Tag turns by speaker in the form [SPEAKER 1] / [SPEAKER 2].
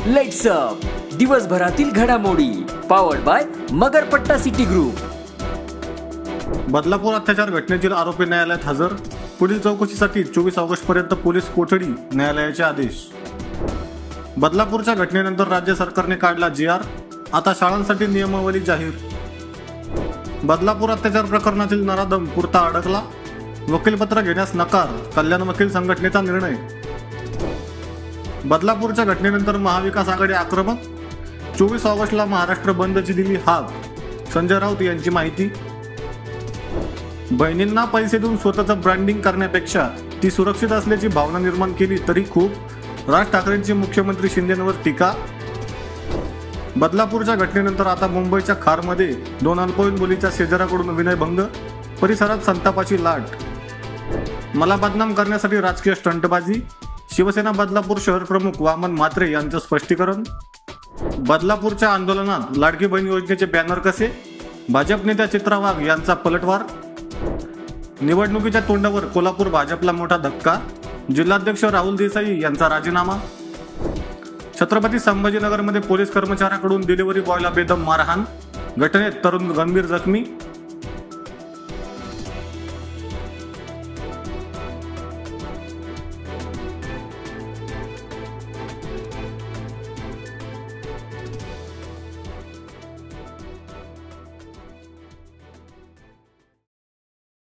[SPEAKER 1] Lights up दिवसभरातील घडामोडी powered by Magarpatta city group.
[SPEAKER 2] Badlapur अत्याचार घटनेतील आरोपी न्यायालयात हजर, पुढील चौकशीसाठी 24 ऑगस्ट पर्यंत पोलीस कोठडी, न्यायालयाचे आदेश। बदलापूरच्या घटनेनंतर राज्य सरकारने काढला GR, आता शाळांसाठी नियमावली जाहीर। बदलापूर अत्याचार प्रकरणातील नराधम पुरता अडकला, वकीलपत्र घेण्यास नकार, कल्याण वकील संघटनेचा निर्णय। बदलापूरच्या घटनेनंतर महाविकास आघाडी आक्रमक, 24 ऑगस्टला महाराष्ट्र बंदची दिली हाक, संजय राऊत यांची माहिती। बहिणींना पैसे देऊन स्वतःचं ब्रँडिंग करण्यापेक्षा ती सुरक्षित असल्याची भावना निर्माण केली तरी खूप, राज ठाकरेंची मुख्यमंत्री शिंदेंवर टीका। बदलापूरच्या घटनेनंतर आता मुंबईच्या खारमध्ये 2 अल्पवयीन मुलीच्या शेजाऱ्याकडून विनयभंग, परिसरात संतापाची लाट। मला बदनाम करण्यासाठी राजकीय स्टंटबाजी, शिवसेना बदलापूर शहर प्रमुख वामन म्हात्रे यांचं स्पष्टीकरण। बदलापूरच्या आंदोलनात लाडकी बहीण योजनेचे बॅनर कसे, भाजप नेत्या चित्रा वाघ यांचा पलटवार। निवडणुकीच्या तोंडावर कोल्हापूर भाजपला मोठा धक्का, जिल्हाध्यक्ष राहुल देसाई यांचा राजीनामा। छत्रपती संभाजीनगरमध्ये पोलीस कर्मचाऱ्याकडून डिलिव्हरी बॉयला बेदम मारहाण, घटनेत तरुण गंभीर जखमी।